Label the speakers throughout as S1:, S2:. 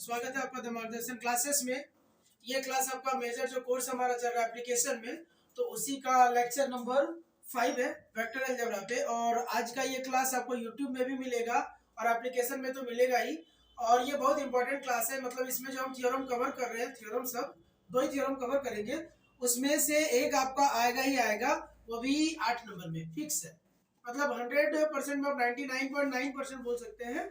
S1: स्वागत है आपका द मार्गदर्शन क्लासेस में। ये क्लास आपका मेजर जो कोर्स हमारा चल रहा है एप्लीकेशन में, तो उसी का लेक्चर नंबर 5 है वेक्टर अलजेब्रा पे। और आज का ये क्लास आपको यूट्यूब में भी मिलेगा और एप्लीकेशन में तो मिलेगा ही। और ये बहुत इंपॉर्टेंट क्लास है, मतलब इसमें जो हम थ्योरम कवर कर रहे हैं, थ्योरम सब 2 ही थ्योरम कवर करेंगे, उसमें से एक आपका आएगा ही आएगा, वो भी 8 नंबर में फिक्स है। मतलब 100% में आप 99.9% बोल सकते हैं,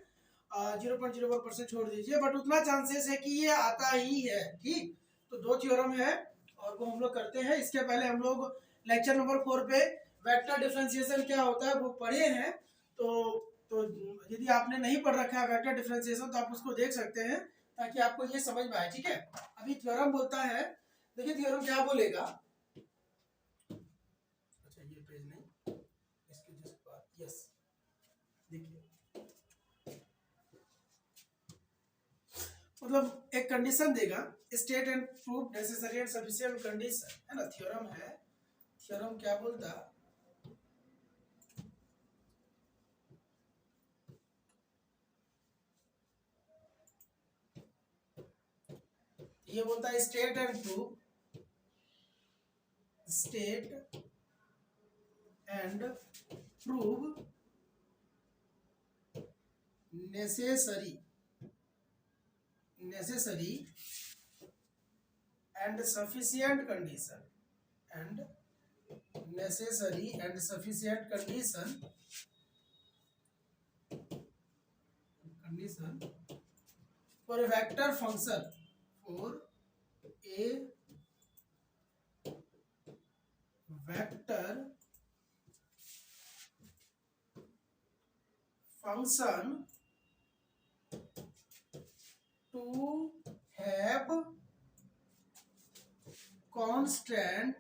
S1: 0.01% छोड़ दीजिए, बट उतना चांसेस है कि ये आता ही है। ठीक, तो 2 थ्योरम है और वो हम लोग करते हैं। इसके पहले हम लोग लेक्चर नंबर 4 पे वेक्टर डिफरेंशिएशन क्या होता है वो पढ़े हैं। तो यदि आपने नहीं पढ़ रखा है वेक्टर डिफरेंशिएशन तो आप उसको देख सकते हैं ताकि आपको ये समझ में आए। ठीक है, अभी थ्योरम बोलता है, देखिए थ्योरम क्या बोलेगा। अच्छा ये पेज नहीं, इसके जस्ट बाद, यस देखिए, मतलब एक कंडीशन देगा, state and prove necessary and sufficient condition, है ना, थ्योरम है। थ्योरम क्या बोलता, ये बोलता है state and prove, state and prove necessary and sufficient condition, and necessary and sufficient condition for a vector function, for a vector function to have constant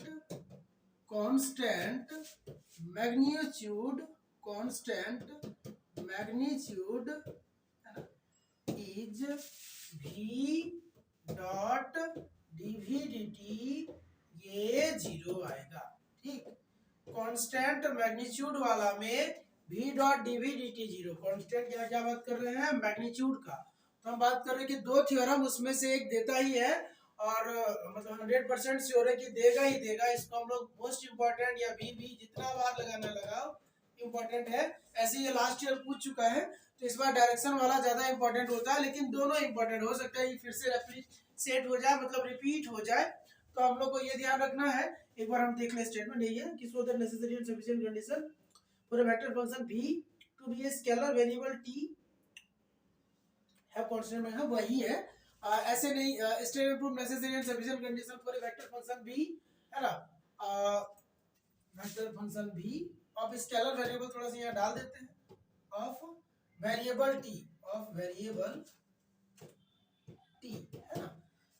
S1: magnitude is v dot dv dt, ये 0 आएगा। ठीक, constant magnitude वाला में v dot dv dt 0। Constant क्या बात कर रहे हैं, मैग्नीट्यूड का। तो हम बात कर रहे हैं कि 2 थ्योरम उसमें से एक देता ही है और मतलब 100% श्योर है कि देगा ही देगा। इसको हम लोग मोस्ट इंपॉर्टेंट या भी जितना बार लगाना लगाओ, इंपॉर्टेंट है। ऐसे ये लास्ट ईयर पूछ चुका है, तो इस बार डायरेक्शन वाला ज्यादा इंपॉर्टेंट होता है, लेकिन दोनों इंपॉर्टेंट हो सकता है कि फिर से सेट हो जाए, मतलब रिपीट हो जाए। तो हम लोग को ये ध्यान रखना है। एक बार हम देख ले, स्टेटमेंट यही है कि so that necessary and sufficient condition for a vector function v to be a scalar variable t है कांस्टेंट में, है वही है। ऐसे नहीं, state and prove necessary and sufficient condition for a vector function v, है ना, vector function v of scalar variable, थोड़ा सा यहाँ डाल देते हैं, ऑफ वेरिएबल t, है ना,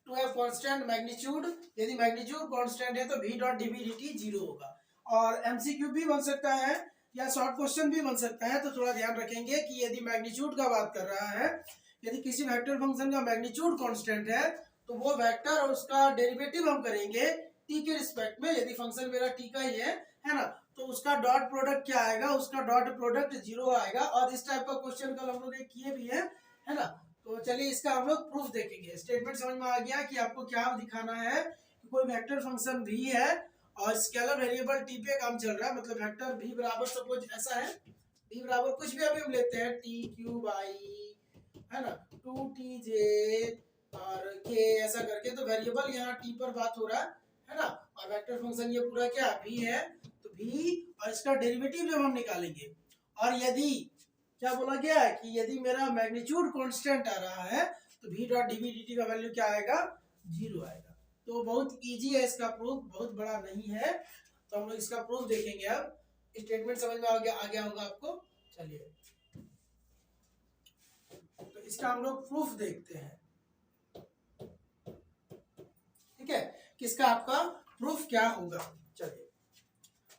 S1: टू हैव कांस्टेंट मैग्नीट्यूड। यदि मैग्नीट्यूड कांस्टेंट है तो v डॉट dv dt 0 होगा। और एमसीक्यू भी बन सकता है या शॉर्ट क्वेश्चन भी बन सकता है, तो थोड़ा ध्यान रखेंगे कि यदि मैग्नीट्यूड का बात कर रहा है, यदि किसी वेक्टर फंक्शन का मैग्नीट्यूड कांस्टेंट है तो वो वेक्टर और उसका डेरिवेटिव हम करेंगे t के रिस्पेक्ट में। यदि फंक्शन मेरा t का ही है ना, तो उसका डॉट प्रोडक्ट क्या आएगा, उसका डॉट प्रोडक्ट 0 आएगा। और इस टाइप का क्वेश्चन कल हम लोग किए भी है ना। तो चलिए इसका हम लोग प्रूफ देखेंगे। स्टेटमेंट समझ में आ गया कि आपको क्या दिखाना है कि कोई वेक्टर फंक्शन v है और स्केलर वेरिएबल t पे काम चल रहा है, मतलब वेक्टर v बराबर सपोज ऐसा है, v बराबर कुछ भी अभी हम लेते हैं t क्यूब i, है ना, 2tj और k ऐसा करके, तो वेरिएबल यहाँ t पर बात हो रहा है ना। और वेक्टर फंक्शन ये पूरा क्या v है, तो v और इसका डेरिवेटिव जब हम निकालेंगे, और यदि क्या बोला गया है कि यदि मेरा मैग्नीट्यूड कांस्टेंट आ रहा है तो v डॉट dv dt का वैल्यू क्या आएगा, 0 आएगा। तो बहुत इजी है इसका प्रूफ, बहुत बड़ा नहीं है। तो हम लोग इसका प्रूफ देखेंगे। अब स्टेटमेंट समझ में आ गया होगा आपको। चलिए तो इसका हम लोग प्रूफ देखते हैं। ठीक है, किसका आपका प्रूफ क्या होगा। चलिए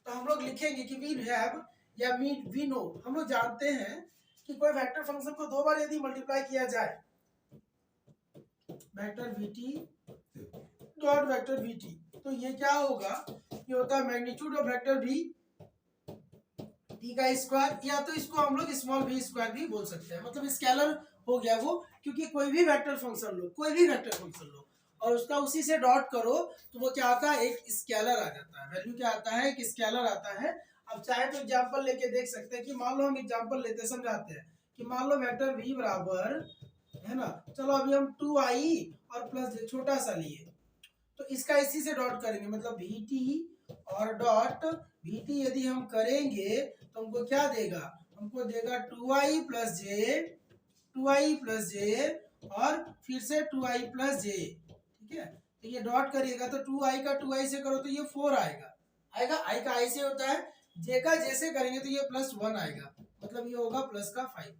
S1: तो हम लोग लिखेंगे कि वी हैव या वी नो, हम लोग जानते हैं कि कोई वेक्टर फंक्शन को 2 बार यदि मल्टीप्लाई किया जाए, vector vt dot vector vt, तो ये क्या होगा, ये होता है magnitude of vector v t का स्क्वायर, या तो इसको हम लोग स्मॉल v स्क्वायर भी बोल सकते हैं। मतलब स्केलर हो गया वो, क्योंकि कोई भी वेक्टर फंक्शन लो, कोई भी वेक्टर फंक्शन लो और उसका उसी से डॉट करो तो वो क्या आता है, एक स्केलर आ जाता है। वैल्यू क्या आता है, एक स्केलर आता है। अब चाहे तो एग्जांपल लेके देख सकते हैं कि मान लो हम एग्जांपल लेते समझाते हैं कि मान लो वेक्टर v बराबर है ना, चलो अभी हम 2i और प्लस j छोटा सा लिए, तो इसका इसी से डॉट करेंगे, मतलब vt और डॉट vt यदि हम करेंगे तो हमको क्या देगा, हमको देगा 2i प्लस जे, 2i प्लस जे और फिर से 2i प्लस जे। ठीक है, तो ये डॉट करिएगा तो 2i का 2i से करो तो ये 4 आएगा, आएगा i का i से होता है, j का j से करेंगे तो ये प्लस 1 आएगा, मतलब ये होगा प्लस का 5।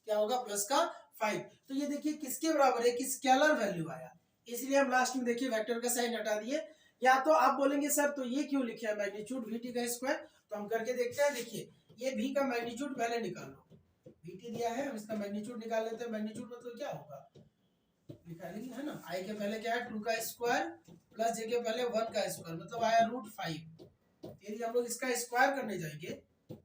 S1: क्या होगा, प्लस का 5। तो ये देखिए किसके बराबर है, कि स्केलर वैल्यू आया, इसलिए हम लास्ट में देखिए वेक्टर का साइन हटा दिए। या तो आप बोलेंगे सर तो ये क्यों लिखे है मैग्नीट्यूड vt का स्क्वायर, तो हम करके देखते हैं। देखिए ये v का मैग्नीट्यूड पहले निकालो, vt दिया है, हम इसका मैग्नीट्यूड निकाल लेते हैं। मैग्नीट्यूड मतलब क्या होगा, निकालेंगे है ना, i के पहले क्या है 2 का स्क्वायर प्लस j के पहले 1 का स्क्वायर, मतलब आया √5। यदि हम लोग इसका स्क्वायर करने जाएंगे,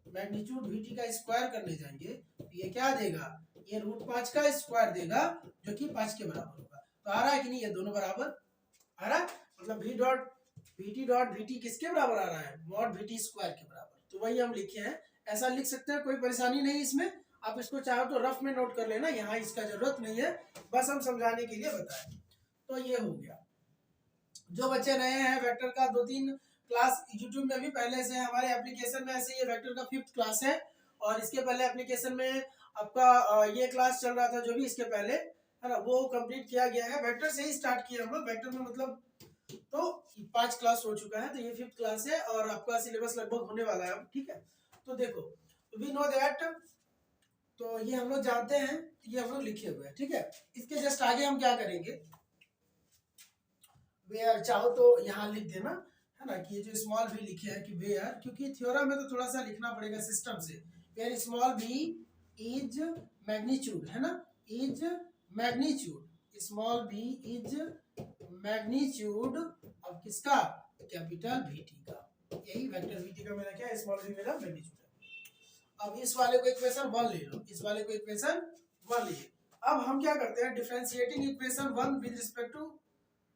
S1: मैग्नीट्यूड vt का स्क्वायर करने जाएंगे तो ये क्या देगा, ये √5 का स्क्वायर देगा जो कि 5 के बराबर होगा। तो आ रहा है कि नहीं, ये दोनों बराबर आ रहा है, मतलब v डॉट vt किसके बराबर आ रहा है, मॉड vt स्क्वायर के बराबर। तो वही हम लिखे हैं, ऐसा लिख सकते हैं, कोई परेशानी नहीं इसमें। आप इसको चाहो तो रफ में नोट कर लेना, यहाँ इसका जरूरत नहीं है, बस हम समझाने के लिए बताएं। तो ये हो गया। जो बच्चे नए हैं, वेक्टर का 2-3 क्लास यूट्यूब में भी पहले से हमारे एप्लीकेशन में ऐसे, ये वेक्टर का 5th क्लास है और इसके पहले एप्लीकेशन में आपका ये क्लास चल रहा था जो भी इसके पहले है ना, वो कंप्लीट किया गया है। वेक्टर से ही स्टार्ट किया हम लोग, वेक्टर में मतलब तो 5 क्लास हो चुका है, तो ये 5th क्लास है और आपका सिलेबस लगभग होने वाला है। ठीक है, तो देखो वी नो दैट, तो ये हम लोग जानते हैं, ये हम लोग लिखे हुए हैं। ठीक है, इसके जस्ट आगे हम क्या करेंगे, वेयर चाहो तो यहाँ लिख देना है ना, कि ये जो स्मॉल भी लिखे हैं कि वेयर, क्योंकि थ्योरम में तो थोड़ा सा लिखना पड़ेगा सिस्टम से। वेयर स्मॉल भी इज मैग्नीट्यूड है ना, इज मैग्नीट्यूड, स्मॉल भी इज मैग्नीट्यूड ऑफ किसका, कैपिटल vt का। यही वेक्टर vt का मेरा क्या है, स्मॉल भी मेरा मैग्नीट्यूड है। अब इस वाले को इक्वेशन 1 ले लो, इस वाले को इक्वेशन 1 लिए। अब हम क्या करते हैं, differentiating equation 1 with respect to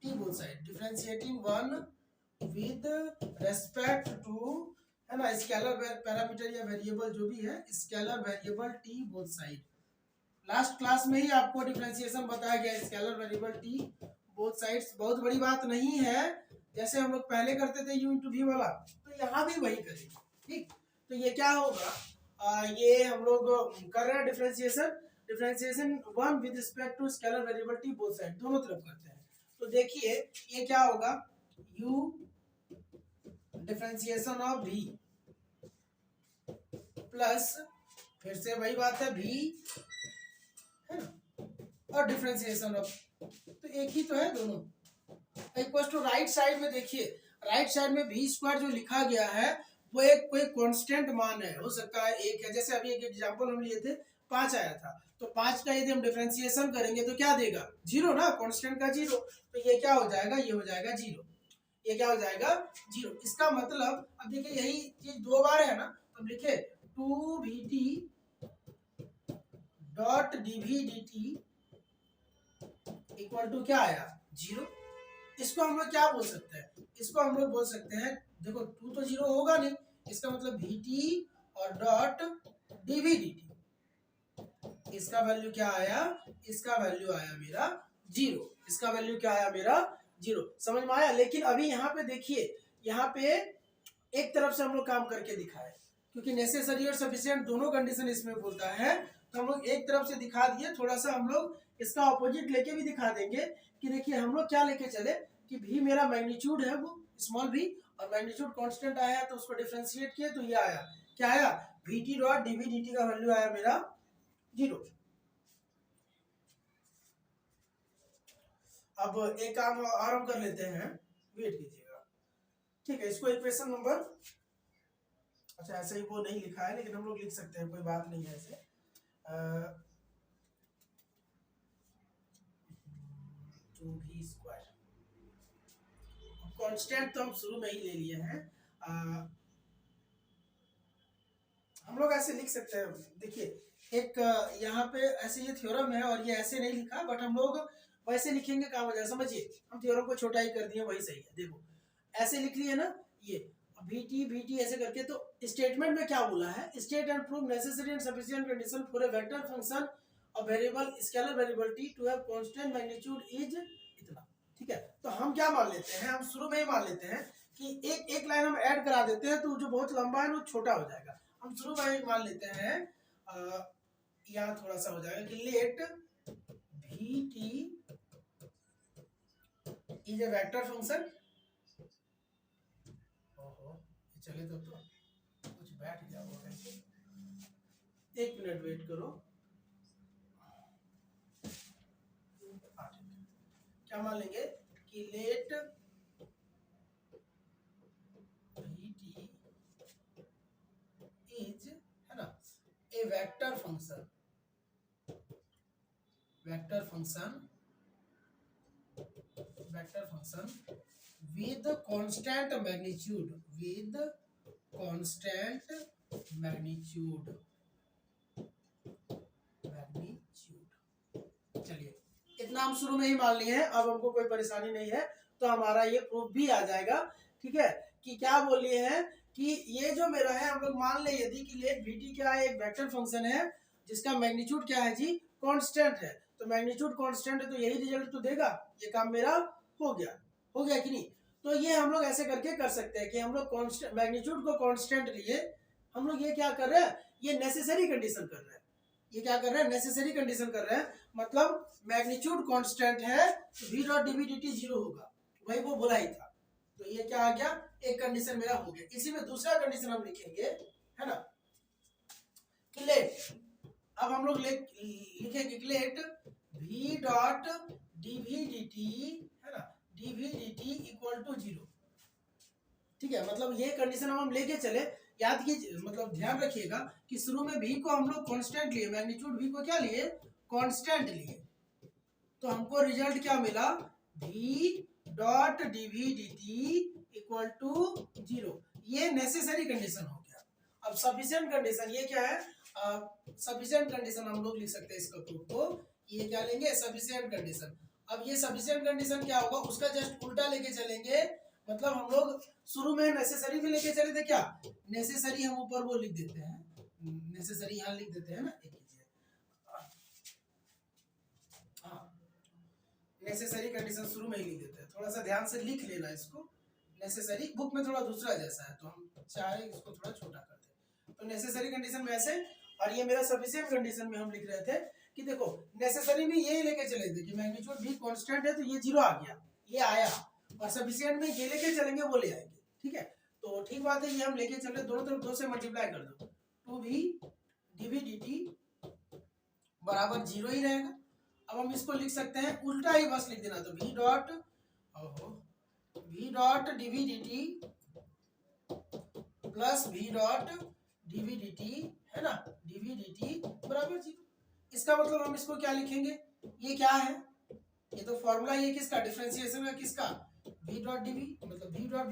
S1: t both side, differentiating 1 with respect to है ना स्केलर पैरामीटर या वेरिएबल जो भी है, scalar variable t both side। Last class में ही आपको डिफरेंशिएशन बताया गया, scalar variable t both sides। बहुत बड़ी बात नहीं है, जैसे हम लोग पहले करते थे u into v वाला, तो यहाँ भी वही करेंगे। ठीक, तो ये क्या होगा, ये हम लोग कर रहे हैं differentiation 1 with respect to scalar variable t both side, दोनों तरफ करते हैं। तो देखिए ये क्या होगा, u differentiation of v plus, फिर से वही बात है v है ना, और डिफरेंशिएशन ऑफ, तो एक ही तो है दोनों। इक्वल टू राइट साइड में देखिए, राइट साइड में v स्क्वायर जो लिखा गया है वो एक कोई कांस्टेंट मान है, हो सकता है एक है। जैसे अभी एक एग्जांपल हम लिए थे 5 आया था, तो 5 का यदि हम डिफरेंशिएशन करेंगे तो क्या देगा, 0 ना, कांस्टेंट का 0। तो ये क्या हो जाएगा, ये हो जाएगा 0, ये क्या हो जाएगा 0। इसका मतलब अब देखिए यही चीज 2 बार है ना, तो हम लिखे 2vt dot dv dt equal to क्या आया 0। इसको हम लोग क्या बोल सकते हैं, इसको हम लोग बोल सकते हैं, देखो 2 तो 0 होगा नहीं, इसका मतलब vt और डॉट dv dt, इसका वैल्यू क्या आया, इसका वैल्यू आया मेरा 0, इसका वैल्यू क्या आया मेरा 0। समझ में आया। लेकिन अभी यहाँ पे देखिए, यहाँ पे एक तरफ से हम लोग काम करके दिखाए, क्योंकि नेसेसरी और सफिशिएंट दोनों कंडीशन इसमें बोलता है, तो हम लोग एक तरफ से दिखा दिए, थोड़ा सा हम लोग इसका ऑपोजिट लेके भी दिखा देंगे कि देखिए हम लोग क्या लेके चले कि v मेरा मैग्नीट्यूड है वो स्मॉल v, और मैग्नीट्यूड कांस्टेंट आया है तो उसको डिफरेंशिएट किए तो ये आया, क्या आया vt डॉट dv dt का वैल्यू आया मेरा 0। अब एक काम और हम कर लेते हैं, वेट कीजिएगा। ठीक है, इसको इक्वेशन नंबर, अच्छा ऐसे ही वो नहीं लिखा है लेकिन हम लोग लिख सकते हैं, कोई बात नहीं है ऐसे। 2v स्क्वायर, कांस्टेंट तो हम शुरू में ही ले लिए हैं, हम लोग ऐसे लिख सकते हैं। देखिए एक यहाँ पे ऐसे ये थ्योरम है और ये ऐसे नहीं लिखा, बट हम लोग वैसे लिखेंगे, काम हो जाए, समझिए। हम थ्योरम को छोटा ही कर दिए, वही सही है। देखो ऐसे लिख लिए ना, ये वी टी ऐसे करके। तो स्टेटमेंट में क्या बोला है, state and prove necessary and sufficient condition for a vector function of variable scalar variable t to have constant magnitude is इतना। ठीक है, तो हम क्या मान लेते हैं, हम शुरू में ही मान लेते हैं कि एक एक लाइन हम ऐड करा देते हैं, तो जो बहुत लंबा है वो छोटा हो जाएगा। हम शुरू में ही मान लेते हैं, यहाँ थोड़ा सा हो जाएगा कि let v t is a vector function. ओहो, चले तो कुछ बैठ गया होगा, एक मिनट वेट करो। क्या मान लेंगे कि लेट वी टी इज, है ना, a vector function with constant magnitude, चलिए इतना हम शुरू में ही मान लिए हैं, अब हमको कोई परेशानी नहीं है, तो हमारा ये प्रूफ भी आ जाएगा। ठीक है, कि क्या बोल लिए हैं कि ये जो मेरा है, हम लोग मान ले यदि कि लेट वीटी क्या है, एक वेक्टर फंक्शन है जिसका मैग्नीट्यूड क्या है जी, कांस्टेंट है। तो मैग्नीट्यूड कांस्टेंट है तो यही रिजल्ट तो देगा, ये काम मेरा हो गया कि नहीं। तो ये हम लोग ऐसे करके कर सकते हैं कि हम लोग कांस्टेंट मैग्नीट्यूड को कांस्टेंट लिए, हम लोग ये क्या कर रहे हैं, ये नेसेसरी कंडीशन कर रहे हैं। ये क्या कर रहे हैं, नेसेसरी कंडीशन कर रहे हैं, मतलब मैग्नीट्यूड कांस्टेंट है तो v डॉट dv dt 0 होगा, वही वो बोला ही था। तो ये क्या आ गया, एक कंडीशन मेरा हो गया। इसी में दूसरा कंडीशन हम लिखेंगे, है ना, कि लेट, अब हम लोग लिखेंगे कि let v dot dv dt, है ना, dv dt इक्वल टू 0। ठीक है, मतलब ये कंडीशन हम लेके चले, याद कीजिए, मतलब ध्यान रखिएगा कि शुरू में v को हम लोग कांस्टेंट लिए, मैग्नीट्यूड v को क्या लिए, कांस्टेंट लिए, तो हमको रिजल्ट क्या मिला, v dot dv dt equal to 0। ये नेसेसरी कंडीशन हो गया। अब सफिशिएंट कंडीशन ये क्या है, सफिशिएंट कंडीशन हम लोग लिख सकते हैं इसका प्रूफ को, ये क्या लेंगे, सफिशिएंट कंडीशन। अब ये सफिशिएंट कंडीशन क्या होगा, उसका जस्ट उल्टा लेके चलेंगे, मतलब हम लोग शुरू में नेसेसरी भी लेके चले थे, क्या नेसेसरी हम ऊपर वो लिख देते हैं, नेसेसरी यहाँ लिख देते हैं ना, नेसेसरी कंडीशन शुरू में ही लिख देते हैं, थोड़ा सा ध्यान से लिख लेना इसको। नेसेसरी बुक में थोड़ा दूसरा जैसा है, तो हम चाहे इसको थोड़ा छोटा कर दें। तो नेसेसरी कंडीशन में ऐसे, और ये मेरा सफिशिएंट कंडीशन में हम लिख रहे थे कि देखो नेसेसरी में ये लेके चले थे कि मैग्नीट्यूड भी कांस्टेंट है तो ये 0 आ गया, ये आया, और सफिशिएंट में ये लेके चलेंगे वो ले आएंगे। ठीक है, तो ठीक बात है, ये हम लेके चल रहे, दोनों तरफ 2 से मल्टीप्लाई कर दो, 2v dv dt बराबर 0 ही रहेगा। अब हम इसको लिख सकते हैं उल्टा ही, बस लिख देना, तो v dot dv dt plus v dot dv dt, है ना, dv dt बराबर 0। इसका मतलब हम इसको क्या लिखेंगे, ये क्या है, ये तो फॉर्मूला, ये किसका डिफरेंशिएशन का, किसका, v डॉट dv, मतलब v डॉट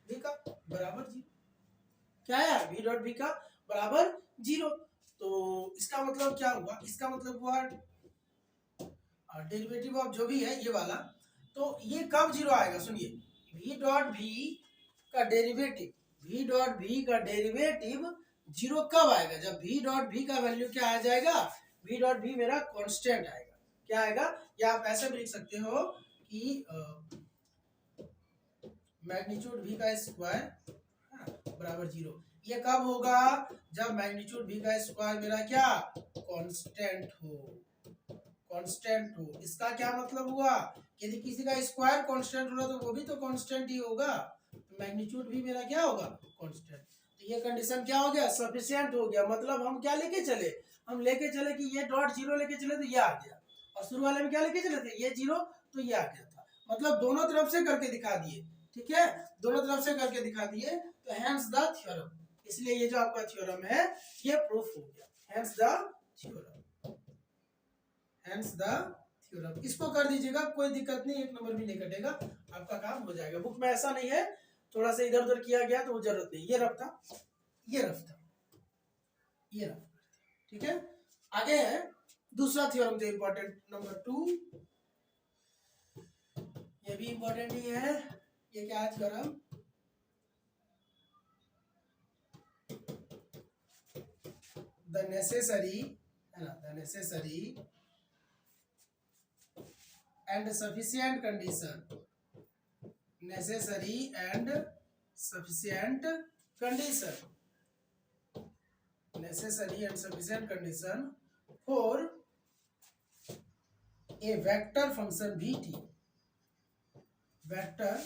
S1: v का बराबर 0। क्या है, v डॉट v का बराबर 0। तो इसका मतलब क्या हुआ, इसका मतलब हुआ डेरिवेटिव ऑफ जो भी है ये वाला, तो ये कब 0 आएगा, सुनिए, v डॉट v का डेरिवेटिव 0 कब आएगा, जब v डॉट v का वैल्यू क्या आ जाएगा, v डॉट v मेरा कांस्टेंट आएगा। क्या आएगा, या आप ऐसे भी लिख सकते हो कि मैग्नीट्यूड v का स्क्वायर बराबर 0। ये कब होगा, जब मैग्नीट्यूड v का स्क्वायर मेरा क्या कांस्टेंट हो। इसका क्या मतलब हुआ, यदि किसी का स्क्वायर कांस्टेंट हो रहा तो वो भी तो कांस्टेंट ही होगा, तो मैग्नीट्यूड भी मेरा क्या होगा, कांस्टेंट। तो ये कंडीशन क्या हो गया, सफिशिएंट हो गया। मतलब हम क्या लेके चले, हम लेके चले कि ये डॉट 0 लेके चले तो ये आ गया, और शुरू वाले में क्या लेके चले थे, ये 0 तो ये आ गया था, मतलब दोनों तरफ से करके दिखा दिए। ठीक है, दोनों तरफ से करके दिखा दिए, तो हैंस द थ्योरम, इसलिए ये जो आपका थ्योरम है ये प्रूफ हो गया, हैंस द थ्योरम। इसको कर दीजिएगा, कोई दिक्कत नहीं, 1 नंबर भी नहीं कटेगा, आपका काम हो जाएगा। बुक में ऐसा नहीं है, थोड़ा सा इधर उधर किया गया तो वो जरूरत नहीं, ये रफ था, ये रहा, ठीक है। आगे है दूसरा थ्योरम जो इंपॉर्टेंट नंबर 2, ये भी इंपॉर्टेंट ही है। ये क्या है थ्योरम? द नेसेसरी, है ना, the necessary and sufficient condition, necessary and sufficient condition, necessary and sufficient condition for a vector function vt, vector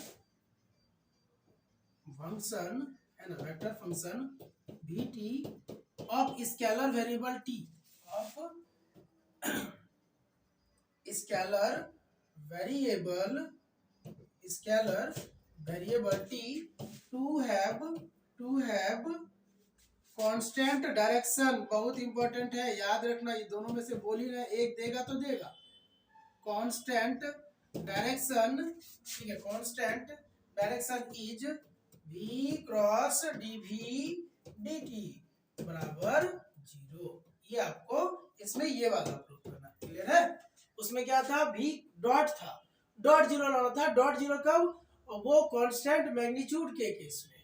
S1: function है ना, vector function vt of scalar variable t, of scalar variable, scalar variable t to have constant direction. बहुत important है, याद रखना, ये दोनों में से बोल ही रहे, एक देगा तो देगा। कांस्टेंट डायरेक्शन, ठीक है, constant direction is v cross dv dt बराबर 0। ये आपको इसमें ये वाला प्रूफ करना, क्लियर है। उसमें क्या था, v डॉट था, डॉट जीरो लाना था। डॉट जीरो कब? वो कांस्टेंट मैग्नीट्यूड के केस में,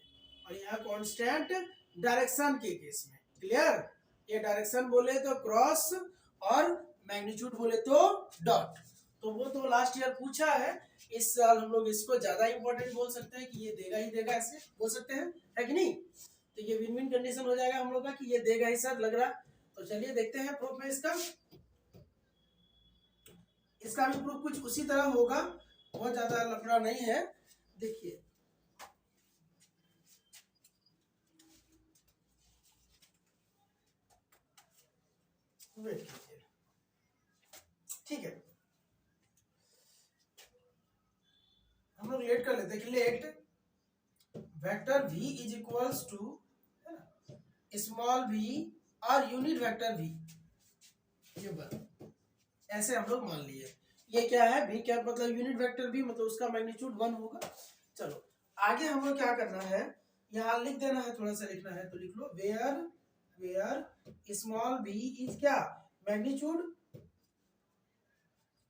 S1: और यहाँ कांस्टेंट डायरेक्शन के केस में, क्लियर। ये डायरेक्शन बोले तो क्रॉस और मैग्नीट्यूड बोले तो डॉट। तो वो तो लास्ट ईयर पूछा है, इस साल हम लोग इसको ज्यादा इंपॉर्टेंट बोल सकते हैं कि ये देगा ही देगा, ऐसे बोल सकते हैं, है कि नहीं। तो ये विन विन कंडीशन हो जाएगा हम लोग का कि ये देगा ही सर, लग रहा। तो चलिए देखते हैं प्रूफ में इसका। इसका भी प्रूफ कुछ उसी तरह होगा, बहुत ज्यादा लफड़ा नहीं है। देखिए वेट कीजिए, ठीक है, हम लोग लेट कर लेते हैं। Let vector v is equals to, है ना, स्मॉल v और यूनिट वेक्टर v, ये बन ऐसे हम लोग मान लिए। ये क्या है, v क्या मतलब यूनिट वेक्टर v, मतलब उसका मैग्नीट्यूड 1 होगा। चलो आगे हम लोग क्या करना है, यहाँ लिख देना है, थोड़ा सा लिखना है तो लिख लो, वेयर स्मॉल v इज क्या, magnitude,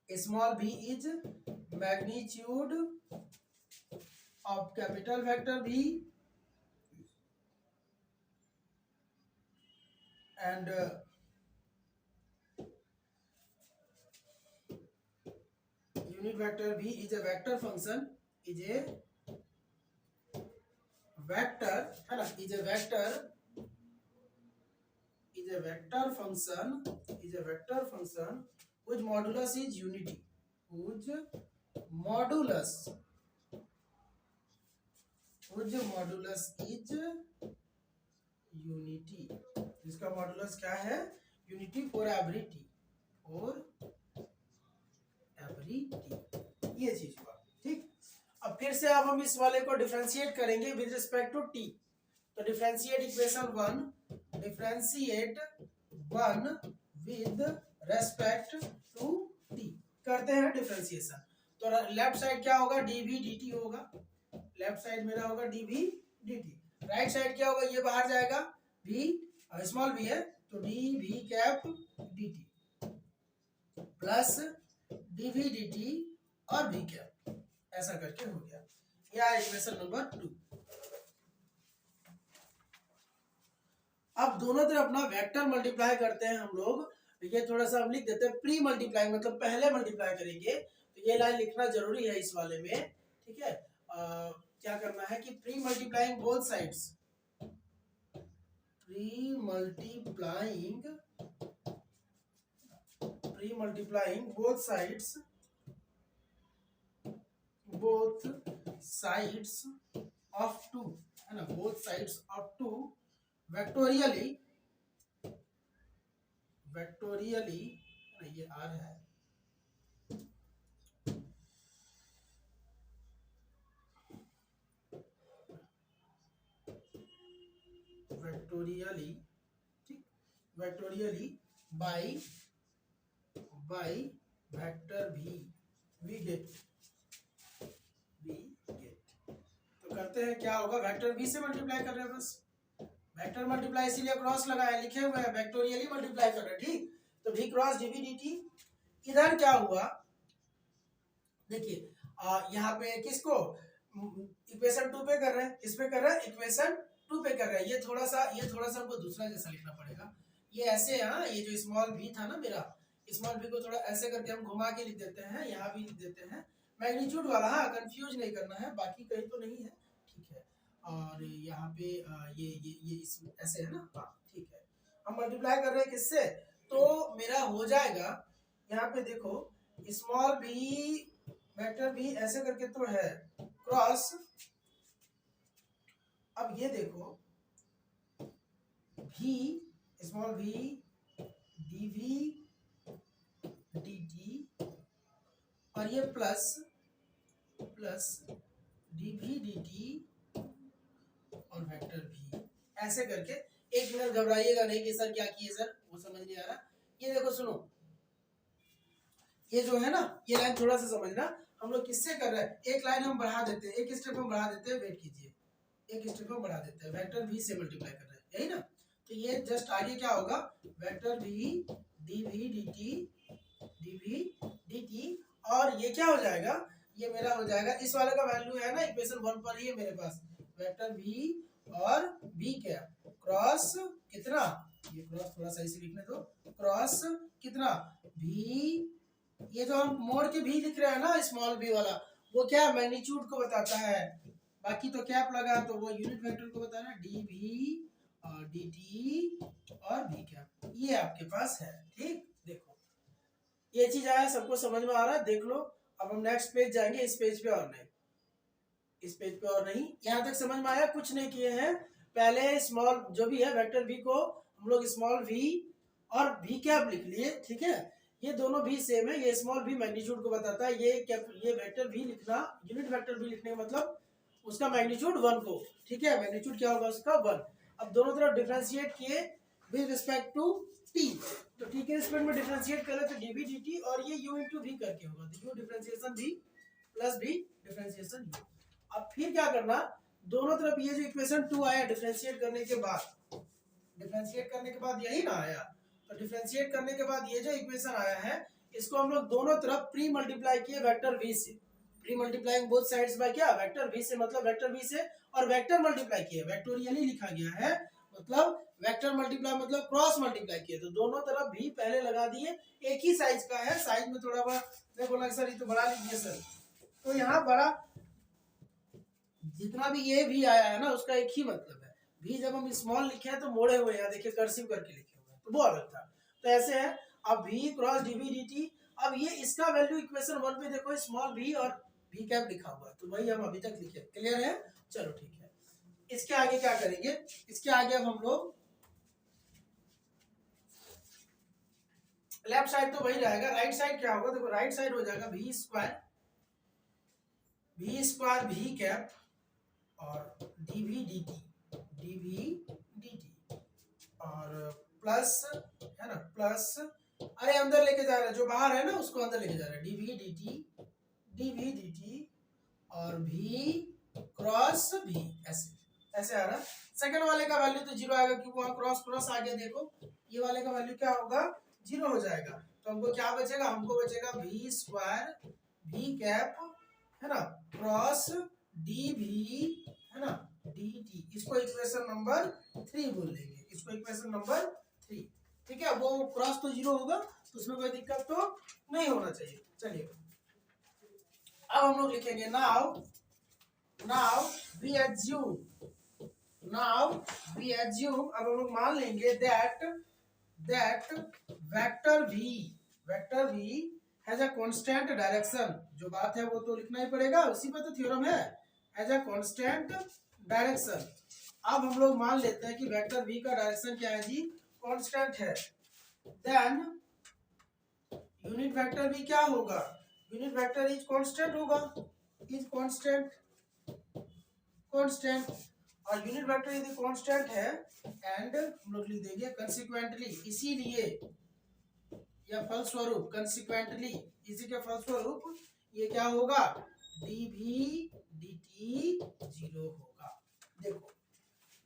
S1: small v is magnitude of capital vector v and unit vector v is a vector function, is a vector, है ना, is a vector function whose modulus is unity, whose modulus is unity, जिसका modulus क्या है, unity for every T, ये चीज हुआ, ठीक। अब फिर से अब हम इस वाले को डिफरेंशिएट करेंगे विद रिस्पेक्ट टू टी। तो differentiate equation 1, differentiate 1 with respect to t, करते हैं डिफरेंशिएशन। तो लेफ्ट साइड क्या होगा, dv dt होगा, लेफ्ट साइड मेरा होगा dv dt। राइट साइड क्या होगा, ये बाहर जाएगा, v स्मॉल v है तो dv cap dt plus dv dt और v कैप, ऐसा करके हो गया। यह इक्वेशन नंबर 2। अब दोनों तरफ अपना वेक्टर मल्टीप्लाई करते हैं हम लोग। ये थोड़ा सा हम लिख देते हैं, प्री मल्टीप्लाई मतलब पहले मल्टीप्लाई करेंगे, तो ये लाइन लिखना जरूरी है इस वाले में, ठीक है। क्या करना है कि pre multiplying both sides, pre multiplying both sides of 2, है ना, बोथ साइड्स ऑफ 2 वेक्टोरियली, ये r है, वेक्टोरियली, ठीक, vectorially by vector we get. तो करते हैं, क्या होगा, वेक्टर v से मल्टीप्लाई कर रहे हैं बस, वेक्टर मल्टीप्लाई इसीलिए क्रॉस लगाए, लिखे हुए हैं वेक्टोरियली मल्टीप्लाई कर रहे हैं, ठीक। तो v क्रॉस dv dt, इधर क्या हुआ देखिए, यहाँ पे किसको इक्वेशन 2 पे कर रहे हैं, किस पे कर रहे हैं, इक्वेशन 2 पे कर रहे हैं। ये थोड़ा सा हमको दूसरा जैसा लिखना पड़ेगा। ये ऐसे है, हाँ, ये जो स्मॉल v था ना मेरा, स्मॉल v को थोड़ा ऐसे करके हम घुमा के लिख देते हैं, यहाँ भी लिख देते हैं मैग्नीट्यूड वाला, हाँ, कंफ्यूज नहीं करना है, बाकी कहीं तो नहीं है, ठीक है। और यहाँ पे ये ऐसे है ना, हाँ ठीक है। हम मल्टीप्लाई कर रहे हैं किससे, तो मेरा हो जाएगा यहाँ पे देखो स्मॉल v वेक्टर भी ऐसे करके तो है क्रॉस, अब ये देखो v small v dv dt और ये प्लस dv dt और वेक्टर v, ऐसे करके। एक मिनट घबराइएगा नहीं कि सर क्या किए सर, वो समझ नहीं आ रहा। ये देखो सुनो, ये जो है ना, ये लाइन थोड़ा सा समझना, हम लोग किससे कर रहे हैं, एक लाइन हम बढ़ा देते हैं, एक स्टेप हम बढ़ा देते हैं, वेट कीजिए, एक स्टेप हम बढ़ा देते हैं, वेक्टर v से मल्टीप्लाई कर रहे हैं, यही ना। तो ये जस्ट आगे क्या होगा, वेक्टर v dv dt और ये क्या हो जाएगा, ये मेरा हो जाएगा, इस वाले का वैल्यू है ना इक्वेशन 1 पर ही है मेरे पास, वेक्टर v और v क्या क्रॉस कितना, ये क्रॉस थोड़ा सा इसे लिखने दो, क्रॉस कितना v, ये जो हम मोड़ के भी लिख रहे हैं ना स्मॉल v वाला, वो क्या मैग्नीट्यूड को बताता है, बाकी तो कैप लगा तो वो यूनिट वेक्टर को बता रहा है, dv और dt और v कैप, ये आपके पास है, ठीक। देखो ये चीज आया, सबको समझ में आ रहा है, देख लो। अब हम नेक्स्ट पेज जाएंगे, इस पेज पे और नहीं, इस पेज पे और नहीं, यहाँ तक समझ में आया, कुछ नहीं किए हैं। पहले स्मॉल जो भी है वेक्टर v को हम लोग स्मॉल v और v कैप लिख लिए, ठीक है, ये दोनों भी सेम है, ये स्मॉल v मैग्नीट्यूड को बताता है, ये वेक्टर v लिखना, यूनिट वेक्टर v लिखने का मतलब उसका मैग्नीट्यूड 1 को, ठीक है, मैग्नीट्यूड क्या होगा उसका 1। अब दोनों तरफ डिफरेंशिएट किए विद रिस्पेक्ट टू t, तो t के रिस्पेक्ट में डिफरेंशिएट करें तो dv dt और ये u into v करके होगा, तो u differentiation v plus v differentiation u। अब फिर क्या करना, दोनों तरफ ये जो इक्वेशन 2 आया डिफरेंशिएट करने के बाद, डिफरेंशिएट करने के बाद यही ना आया, तो डिफरेंशिएट करने के बाद ये जो इक्वेशन आया है इसको हम लोग दोनों तरफ प्री मल्टीप्लाई किए वेक्टर v से, pre multiplying both sides by क्या वेक्टर v से, मतलब वेक्टर v से और वेक्टर मल्टीप्लाई किए, वेक्टोरियली लिखा गया है, मतलब वेक्टर मल्टीप्लाई मतलब क्रॉस मल्टीप्लाई किए, तो दोनों तरफ भी पहले लगा दिए, एक ही साइज का है, साइज में थोड़ा बड़ा देखो ना सर, ये तो बड़ा लिख दिया सर, तो यहाँ बड़ा जितना भी ये भी आया है ना उसका एक ही मतलब है, भी जब हम स्मॉल लिखे हैं तो मोड़े हुए हैं, देखिए कर्सिव करके लिखे हुए हैं, तो वो अलग था, तो ऐसे है। अब v क्रॉस dv dt, अब ये इसका वैल्यू इक्वेशन 1 पे देखो स्मॉल v और v कैप लिखा हुआ है, तो वही हम अभी तक लिखे, क्लियर है, चलो ठीक है। इसके आगे क्या करेंगे, इसके आगे अब हम लोग लेफ्ट साइड तो वही रहेगा, राइट साइड क्या होगा, देखो राइट साइड हो जाएगा v स्क्वायर v कैप और dv dt और प्लस है ना, प्लस, अरे अंदर लेके जा रहा है, जो बाहर है ना उसको अंदर लेके जा रहा है, dv dt और v क्रॉस v, ऐसे ऐसे आ रहा है। सेकंड वाले का वैल्यू तो जीरो आएगा क्योंकि वहां क्रॉस क्रॉस आ गया, देखो ये वाले का वैल्यू क्या होगा, जीरो हो जाएगा, तो हमको क्या बचेगा, हमको बचेगा v स्क्वायर v कैप है ना क्रॉस dv है ना dt, इसको इक्वेशन नंबर 3 बोल देंगे, इसको इक्वेशन नंबर 3, ठीक है। वो क्रॉस तो जीरो होगा तो उसमें कोई दिक्कत तो नहीं होना चाहिए। चलिए अब हम लोग लिखेंगे नाउ वी एज्यूम, अब हम लोग मान लेंगे that vector v has a constant direction, जो बात है वो तो लिखना ही पड़ेगा, उसी पर तो थ्योरम है, हैज अ कांस्टेंट डायरेक्शन। अब हम लोग मान लेते हैं कि वेक्टर v का डायरेक्शन क्या है जी, कांस्टेंट है, देन यूनिट वेक्टर v क्या होगा, यूनिट वेक्टर इज कांस्टेंट होगा, इज कांस्टेंट और यूनिट वेक्टर यदि कांस्टेंट है एंड हम लोग लिख देंगे कंसीक्वेंटली, इसीलिए या फलस्वरूप, कंसीक्वेंटली इसी के फलस्वरूप ये क्या होगा, dv dt जीरो होगा। देखो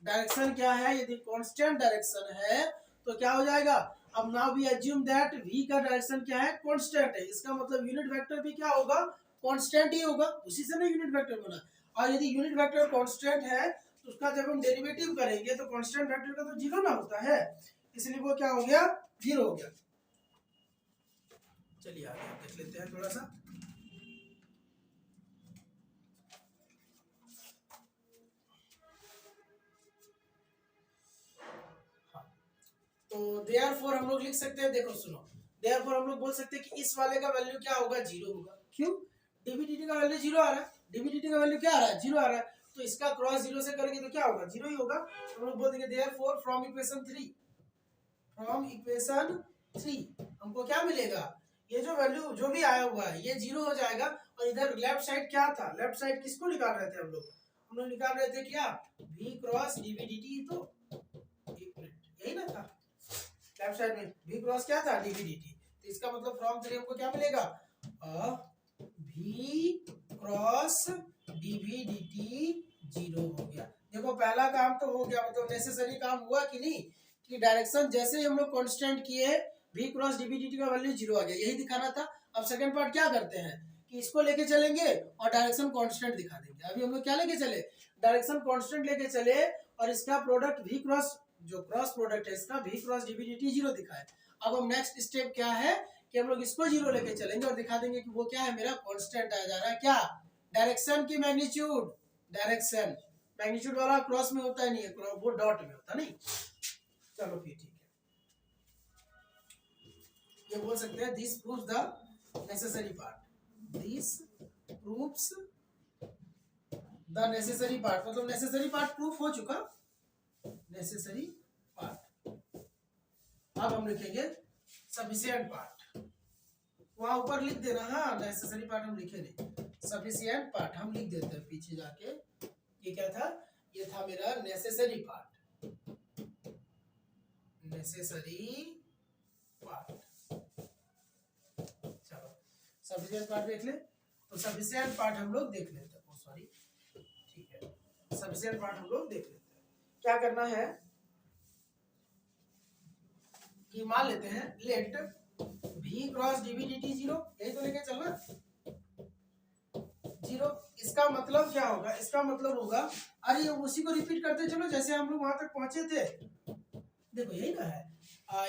S1: डायरेक्शन क्या है, यदि कांस्टेंट डायरेक्शन है तो क्या हो जाएगा, अब now we assume that v का डायरेक्शन क्या है, कांस्टेंट है, इसका मतलब यूनिट वेक्टर भी क्या होगा, कांस्टेंट ही होगा, उसी से ना यूनिट वेक्टर बना। और यदि यूनिट वेक्टर कांस्टेंट है तो उसका जब हम डेरिवेटिव करेंगे तो कांस्टेंट वेक्टर का तो जीरो ना होता है, इसलिए वो क्या हो गया, जीरो हो गया। चलिए आगे देख लेते हैं थोड़ा सा। तो देयरफॉर हम लोग लिख सकते हैं, देखो सुनो, देयरफॉर हम लोग बोल सकते हैं कि इस वाले का वैल्यू क्या होगा, जीरो होगा। क्यों, डीबीडीटी का वैल्यू जीरो आ रहा है, डीबीडीटी का वैल्यू क्या आ रहा है, जीरो आ रहा है, तो इसका क्रॉस जीरो से करेंगे तो क्या होगा, जीरो ही होगा। हम लोग बोल देंगे therefore from equation 3, from equation 3 हमको क्या मिलेगा, ये जो वैल्यू जो भी आया हुआ है ये जीरो हो जाएगा। और इधर लेफ्ट साइड क्या था, लेफ्ट साइड किसको निकाल रहे थे हम लोग निकाल रहे थे क्या, v क्रॉस dvdt, तो एक मिनट यही ना था, लेफ्ट साइड में v क्रॉस क्या था, dvdt, तो इसका मतलब फ्रॉम 3 हमको क्या मिलेगा, v क्रॉस dvdt जीरो हो गया। देखो पहला काम तो हो गया, मतलब नेसेसरी काम हुआ कि नहीं, कि डायरेक्शन जैसे ही हम लोग कांस्टेंट किए v क्रॉस dvdt का वैल्यू जीरो आ गया, यही दिखाना था। अब सेकंड पार्ट क्या करते हैं कि इसको लेके चलेंगे और डायरेक्शन कांस्टेंट दिखा देंगे। अभी हम लोग क्या लेके चले, डायरेक्शन कांस्टेंट लेके चले और इसका प्रोडक्ट v क्रॉस, जो क्रॉस प्रोडक्ट है इसका v क्रॉस dvdt जीरो दिखाए। अब हम नेक्स्ट स्टेप क्या है कि हम लोग इसको जीरो लेके चलेंगे और दिखा देंगे कि वो क्या है, मेरा कांस्टेंट आ जा रहा है, क्या, डायरेक्शन की मैग्नीट्यूड, डायरेक्शन मैग्नीट्यूड वाला क्रॉस में होता है नहीं है, वो डॉट में होता नहीं। चलो फिर ठीक है, ये बोल सकते हैं this proves the necessary part, this proves the necessary part, मतलब नेसेसरी पार्ट प्रूफ हो चुका, नेसेसरी पार्ट। अब हम लिखेंगे सफिशिएंट पार्ट, वहां ऊपर लिख देना, हाँ नेसेसरी पार्ट हम लिखे नहीं, सफिशिएंट पार्ट हम लिख देते हैं पीछे जाके। ये क्या था, ये था मेरा नेसेसरी पार्ट, नेसेसरी पार्ट। चलो सफिशिएंट पार्ट देख ले, तो सफिशिएंट पार्ट हम लोग देख लेते हैं, सॉरी ठीक है, सफिशिएंट पार्ट हम लोग देख लेते हैं। क्या करना है कि मान लेते हैं let v cross dvdt zero, यही तो लेके चलना जीरो, इसका मतलब क्या होगा, इसका मतलब होगा, अरे उसी को रिपीट करते चलो जैसे हम लोग वहां तक पहुंचे थे, देखो यही ना है,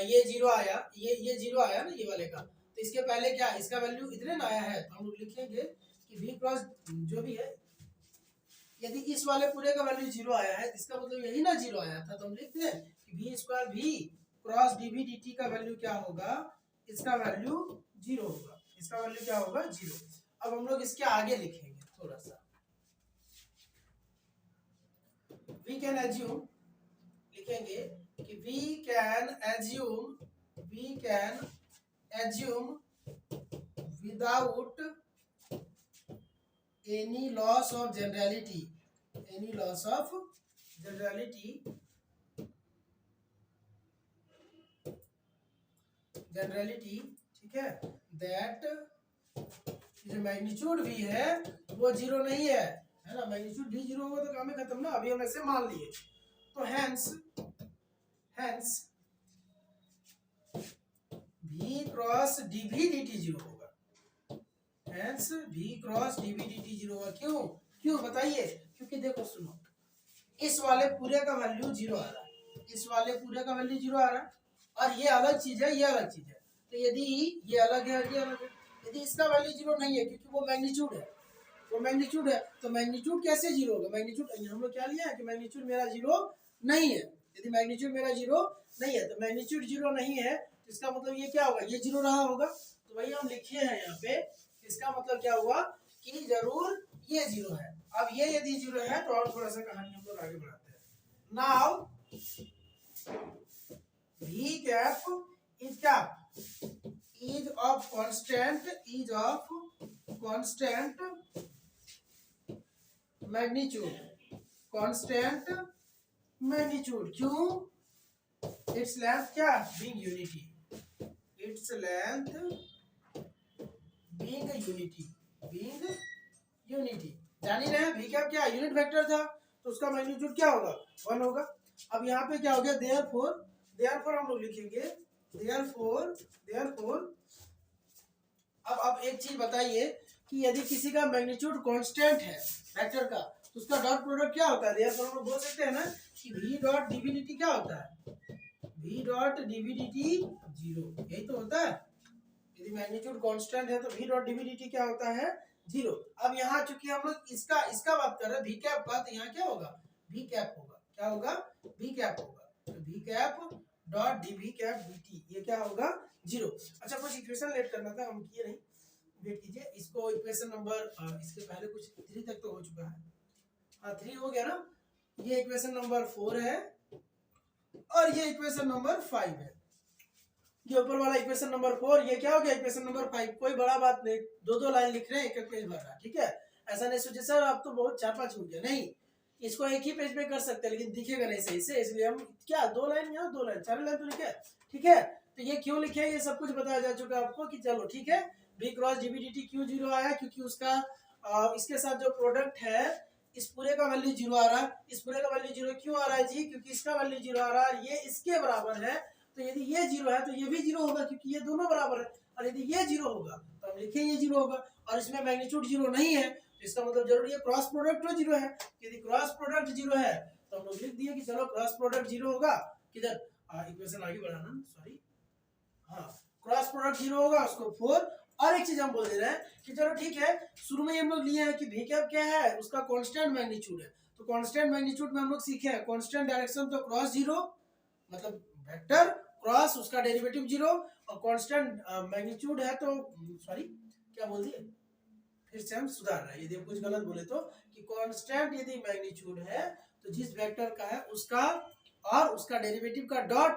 S1: ये जीरो आया, ये जीरो आया ना ये वाले का, तो इसके पहले क्या, इसका वैल्यू इतने ना आया है, तो हम लोग लिखेंगे कि v क्रॉस जो भी है, यदि इस वाले पूरे का वैल्यू जीरो आया है इसका मतलब यही ना जीरो आया था, तो हम लिखते हैं कि v square v cross dvdt का वैल्यू क्या होगा, इसका वैल्यू जीरो होगा, इसका वैल्यू क्या होगा, जीरो। अब हम लोग इसके आगे लिखेंगे थोड़ा सा, वी कैन एज्यूम, लिखेंगे कि we can assume without any loss of generality, any loss of generality, ठीक है, दैट जो मैग्नीट्यूड भी है वो जीरो नहीं है, है ना, मैग्नीट्यूड भी जीरो होगा तो काम ही खत्म ना, अभी हम ऐसे मान लिए, तो hence v cross dvdt zero होगा, hence v cross dvdt zero होगा। क्यों बताइए, क्योंकि देखो सुनो, इस वाले पूरे का वैल्यू जीरो आ रहा है, इस वाले पूरे का वैल्यू जीरो आ रहा है, और ये अलग चीज है, ये अलग चीज है, तो यदि ये अलग है और ये अलग है, यदि इसका वैल्यू जीरो नहीं है क्योंकि वो मैग्नीट्यूड है, वो मैग्नीट्यूड है, तो मैग्नीट्यूड कैसे जीरो होगा, मैग्नीट्यूड हम लोग क्या लिया है कि मैग्नीट्यूड मेरा जीरो नहीं है, यदि मैग्नीट्यूड मेरा जीरो नहीं है, तो मैग्नीट्यूड जीरो नहीं है तो इसका मतलब ये क्या होगा, ये जीरो रहा होगा, तो वही हम लिखे हैं यहाँ पे, इसका मतलब क्या हुआ कि जरूर ये जीरो है। अब ये यदि जीरो है तो और थोड़ा सा कहानी हम लोग आगे बढ़ाते हैं। Now v cap is cap is of constant magnitude, क्यों, इट्स लेंथ क्या, being unity, its length being unity, जान ही रहे हैं v कैप क्या यूनिट वेक्टर था, तो उसका मैग्नीट्यूड क्या होगा, 1 होगा। अब यहाँ पे क्या हो गया, देयरफॉर हम लोग लिखेंगे देयरफॉर। अब एक चीज बताइए कि यदि किसी का मैग्नीट्यूड कांस्टेंट है वेक्टर का, तो उसका डॉट प्रोडक्ट क्या होता है। देयरफॉर हम लोग बोल सकते हैं ना कि v डॉट dv dt क्या होता है, v डॉट dv dt 0, यही तो होता है। यदि मैग्नीट्यूड कांस्टेंट है तो v डॉट dv dt क्या होता है, 0। अब यहाँ चूंकि हम लोग इसका बात कर रहे हैं v कैप का, तो यहाँ क्या होगा, v कैप होगा, क्या होगा, v कैप होगा। तो v cap dot dv cap dt ये क्या होगा, 0। अच्छा कुछ इक्वेशन लेट करना था, हम किए नहीं, वेट कीजिए। इसको इक्वेशन नंबर इसके पहले कुछ 3 तक तो हो चुका है, हाँ 3 हो गया ना। ये इक्वेशन नंबर 4 है और ये इक्वेशन नंबर 5 है। ये ऊपर वाला इक्वेशन नंबर 4, ये क्या हो गया, इक्वेशन नंबर 5। कोई बड़ा बात नहीं, 2-2 लाइन लिख रहे हैं, एक पेज भर रहा है, ठीक है। ऐसा नहीं सोचे सर आप तो बहुत 4-5 हो गया, नहीं, इसको एक ही पेज पे कर सकते हैं लेकिन दिखेगा नहीं सही से, इसलिए हम क्या 2 लाइन यहाँ 2 लाइन 4 लाइन तो लिखे, ठीक है। तो ये क्यों लिखे ये सब कुछ बताया जा चुका है आपको कि चलो ठीक है। v क्रॉस dv dt क्यों 0 आया, क्योंकि उसका इसके साथ जो प्रोडक्ट है इस पूरे का वैल्यू 0 आ रहा है। इस पूरे का वैल्यू 0 क्यों आ रहा है जी, क्योंकि इसका वैल्यू 0 आ रहा है, ये इसके बराबर है। तो यदि ये 0 है तो ये भी 0 होगा, क्योंकि ये दोनों बराबर है। और यदि ये 0 होगा तो हम लिखें ये 0 होगा। और इसमें मैग्नीट्यूड 0 नहीं है, तो इसका मतलब जरूरी है क्रॉस प्रोडक्ट तो 0 है। यदि क्रॉस प्रोडक्ट 0 है तो हम लोग लिख दिए कि चलो क्रॉस प्रोडक्ट 0 होगा। किधर इक्वेशन आगे बढ़ाना, सॉरी, हाँ क्रॉस प्रोडक्ट 0 होगा, उसको 4। और एक चीज हम बोल दे रहे हैं कि चलो ठीक है, शुरू में हम लोग लिए हैं कि v कैप क्या है, उसका कांस्टेंट मैग्नीट्यूड है। तो कांस्टेंट मैग्नीट्यूड में हम लोग सीखे हैं कांस्टेंट डायरेक्शन तो क्रॉस 0, मतलब वेक्टर क्रॉस उसका डेरिवेटिव 0, और कांस्टेंट मैग्नीट्यूड है तो सॉरी क्या बोल दिए, फिर से हम सुधार रहे हैं यदि कुछ गलत बोले तो, कि कांस्टेंट यदि मैग्नीट्यूड है तो जिस वेक्टर का है उसका और उसका डेरिवेटिव का डॉट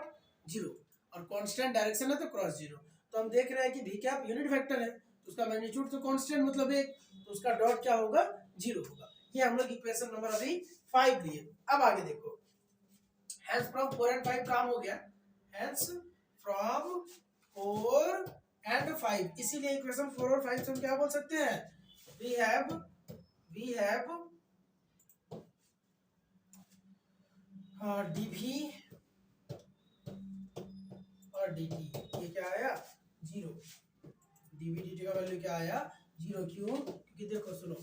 S1: 0, और कांस्टेंट डायरेक्शन है तो क्रॉस 0। तो हम देख रहे हैं कि v कैप यूनिट वेक्टर है तो उसका मैग्नीट्यूड तो कांस्टेंट मतलब 1, तो उसका डॉट क्या होगा, 0 होगा। ये हम लोग इक्वेशन नंबर अभी 5 लिए। अब आगे देखो, हेंस फ्रॉम 4 एंड 5 काम हो गया, हेंस फ्रॉम 4 एंड 5, इसीलिए इक्वेशन 4 और 5 से हम क्या बोल सकते हैं, वी हैव dv और dt, ये क्या आया 0, dv dt का वैल्यू क्या आया 0। क्यों, क्योंकि देखो सुनो,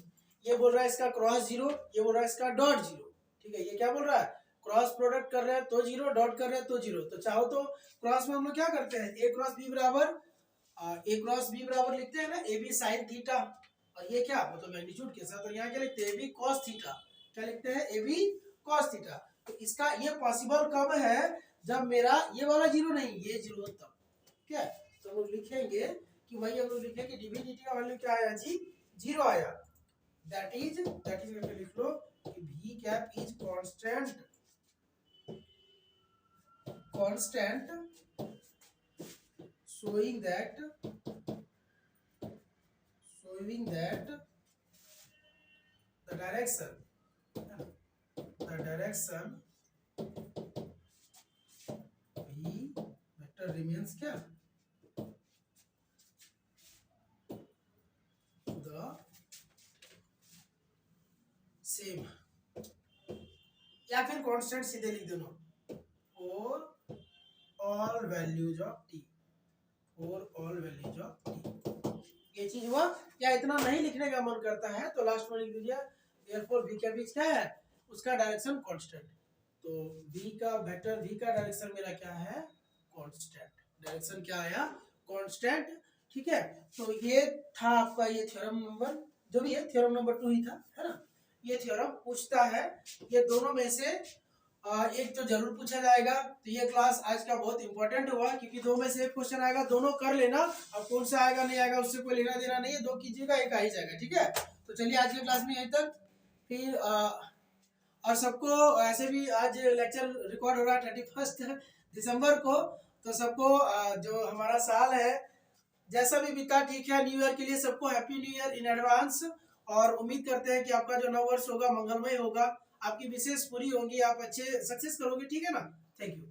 S1: ये बोल रहा है इसका क्रॉस 0, ये बोल रहा है इसका डॉट 0, ठीक है। ये क्या बोल रहा है, क्रॉस प्रोडक्ट कर रहे हैं तो 0, डॉट कर रहे हैं तो 0। तो चाहो तो क्रॉस में हम लोग क्या करते हैं, a क्रॉस b बराबर लिखते हैं ना, ए बी साइन थीटा, और ये क्या मतलब मैग्नीट्यूड के साथ, और यहाँ क्या लिखते हैं, ए बी कॉस थीटा, क्या लिखते हैं, ए बी कॉस थीटा। तो इसका ये पॉसिबल कब है, जब मेरा ये वाला 0 नहीं, ये 0 तब, क्या है। तो हम लोग लिखेंगे कि वही हम लोग लिखेंगे dv dt का वैल्यू क्या आया जी, 0 आया। दैट इज करके लिख लो कि v cap is constant showing that the direction v vector remains क्या, the same, या फिर कांस्टेंट सीधे लिख देना, for all values of t, ये चीज हुआ। या इतना नहीं लिखने का मन करता है तो लास्ट में लिख दीजिए therefore v का बीच क्या है, उसका डायरेक्शन कांस्टेंट। तो v का वेक्टर v का डायरेक्शन मेरा क्या है, कांस्टेंट, डायरेक्शन क्या आया, कांस्टेंट, ठीक है। तो ये था आपका ये थ्योरम नंबर, जो भी है थ्योरम नंबर 2 ही था, है ना। ये थ्योरम पूछता है ये दोनों में से एक तो जरूर पूछा जाएगा। तो ये क्लास आज का बहुत इंपॉर्टेंट हुआ, क्योंकि 2 में से एक क्वेश्चन आएगा, दोनों कर लेना। अब कौन सा आएगा नहीं आएगा उससे कोई लेना देना नहीं है, 2 कीजिएगा, एक आ ही जाएगा, ठीक है। तो चलिए आज के क्लास में यहीं तक, फिर और सबको ऐसे भी आज लेक्चर रिकॉर्ड हो रहा है 31 दिसंबर को, तो सबको जो हमारा साल है जैसा भी बीता ठीक है, न्यू ईयर के लिए सबको happy new year in advance. और उम्मीद करते हैं कि आपका जो नव वर्ष होगा मंगलमय होगा, आपकी विशेष पूरी होंगी, आप अच्छे सक्सेस करोगे, ठीक है ना। Thank you.